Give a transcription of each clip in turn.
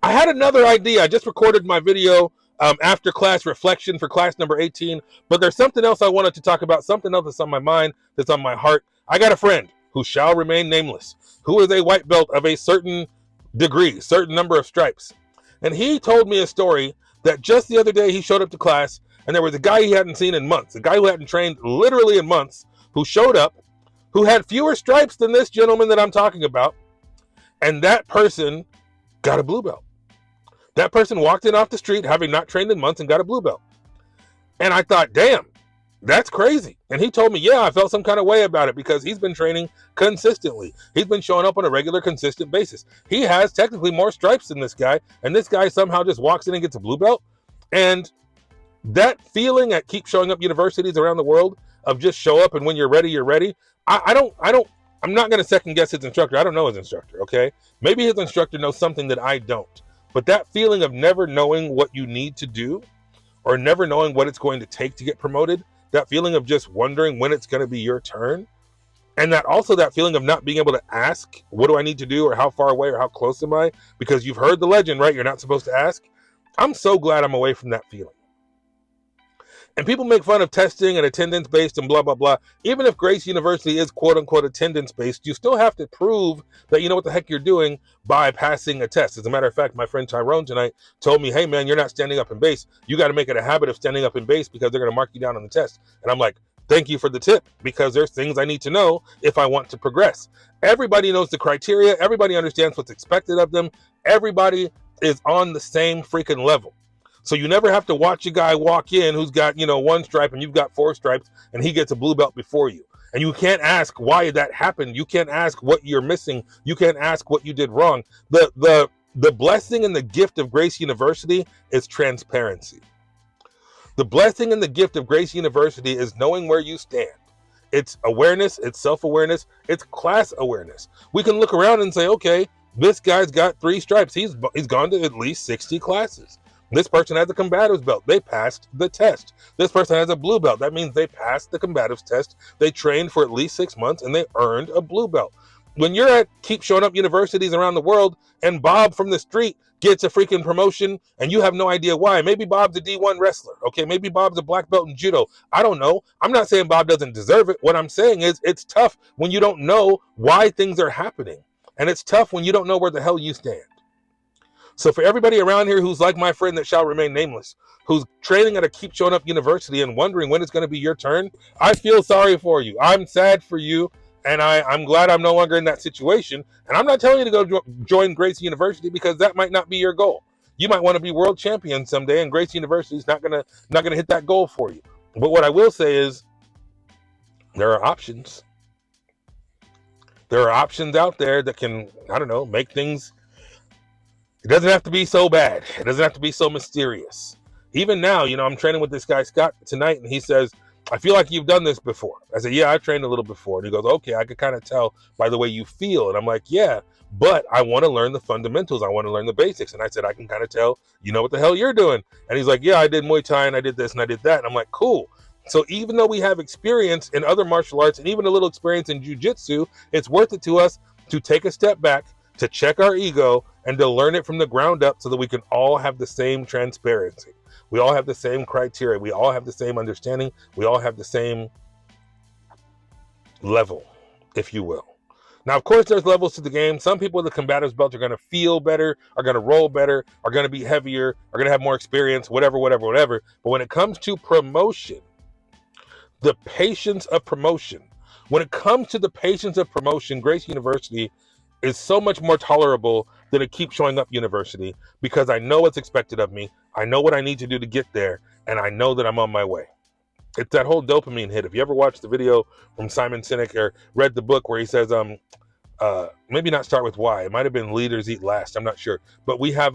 I had another idea. I just recorded my video after class reflection for class number 18, but there's something else I wanted to talk about, something else that's on my mind, that's on my heart. I got a friend who shall remain nameless, who is a white belt of a certain degree, certain number of stripes. And he told me a story that just the other day he showed up to class and there was a guy he hadn't seen in months, a guy who hadn't trained literally in months, who showed up, who had fewer stripes than this gentleman that I'm talking about, and that person got a blue belt. That person walked in off the street having not trained in months and got a blue belt. And I thought, damn, that's crazy. And he told me, yeah, I felt some kind of way about it because he's been training consistently. He's been showing up on a regular, consistent basis. He has technically more stripes than this guy, and this guy somehow just walks in and gets a blue belt. And that feeling at Keep Showing Up universities around the world of just show up and when you're ready. I'm not going to second guess his instructor. I don't know his instructor, okay? Maybe his instructor knows something that I don't. But that feeling of never knowing what you need to do or never knowing what it's going to take to get promoted, that feeling of just wondering when it's going to be your turn, and that also that feeling of not being able to ask, what do I need to do, or how far away or how close am I? Because you've heard the legend, right? You're not supposed to ask. I'm so glad I'm away from that feeling. And people make fun of testing and attendance based and blah, blah, blah. Even if Gracie University is quote unquote attendance based, you still have to prove that you know what the heck you're doing by passing a test. As a matter of fact, my friend Tyrone tonight told me, hey man, you're not standing up in base. You got to make it a habit of standing up in base because they're going to mark you down on the test. And I'm like, thank you for the tip, because there's things I need to know if I want to progress. Everybody knows the criteria. Everybody understands what's expected of them. Everybody is on the same freaking level. So you never have to watch a guy walk in who's got, one stripe and you've got 4 stripes and he gets a blue belt before you. And you can't ask why that happened. You can't ask what you're missing. You can't ask what you did wrong. The blessing and the gift of Gracie University is transparency. The blessing and the gift of Gracie University is knowing where you stand. It's awareness, it's self-awareness, it's class awareness. We can look around and say, okay, this guy's got 3 stripes. He's gone to at least 60 classes. This person has a combatives belt. They passed the test. This person has a blue belt. That means they passed the combatives test. They trained for at least 6 months and they earned a blue belt. When you're at Keep Showing Up universities around the world and Bob from the street gets a freaking promotion and you have no idea why. Maybe Bob's a D1 wrestler. Okay, maybe Bob's a black belt in judo. I don't know. I'm not saying Bob doesn't deserve it. What I'm saying is it's tough when you don't know why things are happening. And it's tough when you don't know where the hell you stand. So for everybody around here who's like my friend that shall remain nameless, who's training at a Keep Showing Up university and wondering when it's going to be your turn, I feel sorry for you. I'm sad for you, and I'm glad I'm no longer in that situation. And I'm not telling you to go join Gracie University because that might not be your goal. You might want to be world champion someday, and Gracie University is not gonna hit that goal for you. But what I will say is there are options. There are options out there that can, make things. It doesn't have to be so bad. It doesn't have to be so mysterious. Even now, I'm training with this guy, Scott, tonight, and he says, I feel like you've done this before. I said, yeah, I've trained a little before. And he goes, okay, I could kind of tell by the way you feel. And I'm like, yeah, but I want to learn the fundamentals. I want to learn the basics. And I said, I can kind of tell, you know what the hell you're doing. And he's like, yeah, I did Muay Thai and I did this and I did that. And I'm like, cool. So even though we have experience in other martial arts and even a little experience in Jiu-Jitsu, it's worth it to us to take a step back, to check our ego, and to learn it from the ground up so that we can all have the same transparency. We all have the same criteria. We all have the same understanding. We all have the same level, if you will. Now, of course, there's levels to the game. Some people with the combatives belt are going to feel better, are going to roll better, are going to be heavier, are going to have more experience, whatever. But when it comes to promotion, the patience of promotion, Gracie University is so much more tolerable than a Keep Showing Up university because I know what's expected of me. I know what I need to do to get there, and I know that I'm on my way. It's that whole dopamine hit. If you ever watched the video from Simon Sinek or read the book where he says, maybe not Start With Why. It might have been Leaders Eat Last. I'm not sure. But we have,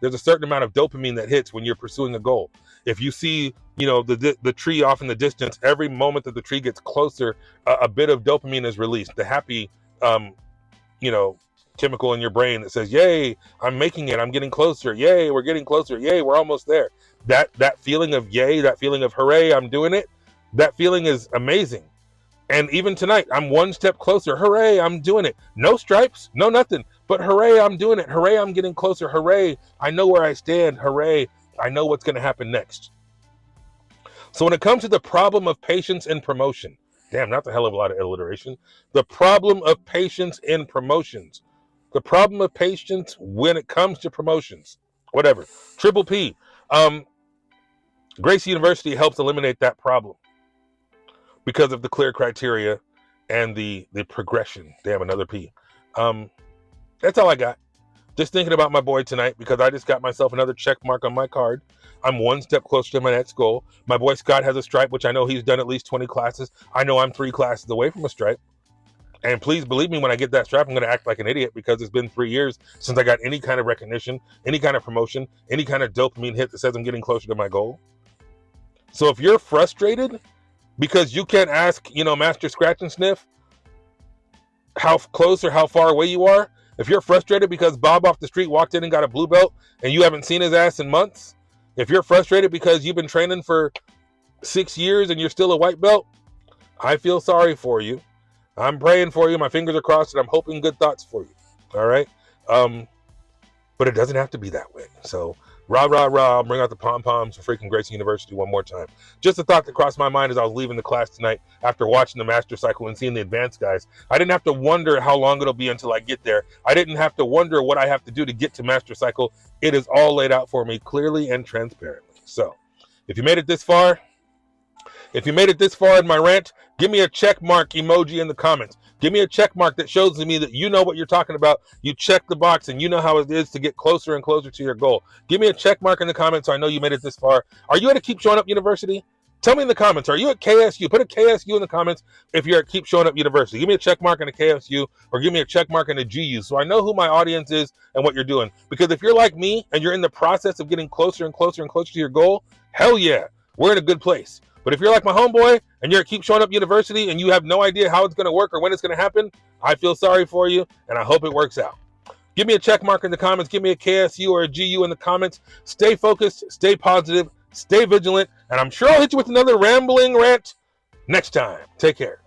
there's a certain amount of dopamine that hits when you're pursuing a goal. If you see, the tree off in the distance, every moment that the tree gets closer, a bit of dopamine is released. The happy, chemical in your brain that says, yay, I'm making it, I'm getting closer, yay, we're getting closer, yay, we're almost there. That feeling of yay, that feeling of hooray, I'm doing it, that feeling is amazing. And even tonight, I'm one step closer, hooray, I'm doing it. No stripes, no nothing, But hooray, I'm doing it. Hooray, I'm getting closer. Hooray, I know where I stand. Hooray, I know what's going to happen next. So when it comes to the problem of patience in promotion, damn, that's a hell of a lot of alliteration. The problem of patience in promotions. The problem of patience when it comes to promotions. Whatever. Triple P. Gracie University helps eliminate that problem because of the clear criteria and the progression. Damn, another P. That's all I got. Just thinking about my boy tonight because I just got myself another check mark on my card. I'm one step closer to my next goal. My boy Scott has a stripe, which I know he's done at least 20 classes. I know I'm 3 classes away from a stripe. And please believe me, when I get that stripe, I'm going to act like an idiot because it's been 3 years since I got any kind of recognition, any kind of promotion, any kind of dopamine hit that says I'm getting closer to my goal. So if you're frustrated because you can't ask, Master Scratch and Sniff how close or how far away you are, if you're frustrated because Bob off the street walked in and got a blue belt and you haven't seen his ass in months, if you're frustrated because you've been training for 6 years and you're still a white belt, I feel sorry for you. I'm praying for you. My fingers are crossed and I'm hoping good thoughts for you. All right? But it doesn't have to be that way. So, rah, rah, rah, I'll bring out the pom-poms for freaking Gracie University one more time. Just a thought that crossed my mind as I was leaving the class tonight after watching the Master Cycle and seeing the advanced guys. I didn't have to wonder how long it'll be until I get there. I didn't have to wonder what I have to do to get to Master Cycle. It is all laid out for me clearly and transparently. So, if you made it this far in my rant, give me a check mark emoji in the comments. Give me a check mark that shows me that you know what you're talking about. You check the box and you know how it is to get closer and closer to your goal. Give me a check mark in the comments so I know you made it this far. Are you at a Keep Showing Up University? Tell me in the comments. Are you at KSU? Put a KSU in the comments if you're at Keep Showing Up University. Give me a check mark in a KSU or give me a check mark in a GU so I know who my audience is and what you're doing. Because if you're like me and you're in the process of getting closer and closer and closer to your goal, hell yeah, we're in a good place. But if you're like my homeboy and you're at Keep Showing Up University and you have no idea how it's going to work or when it's going to happen, I feel sorry for you and I hope it works out. Give me a check mark in the comments. Give me a KSU or a GU in the comments. Stay focused, stay positive, stay vigilant, and I'm sure I'll hit you with another rambling rant next time. Take care.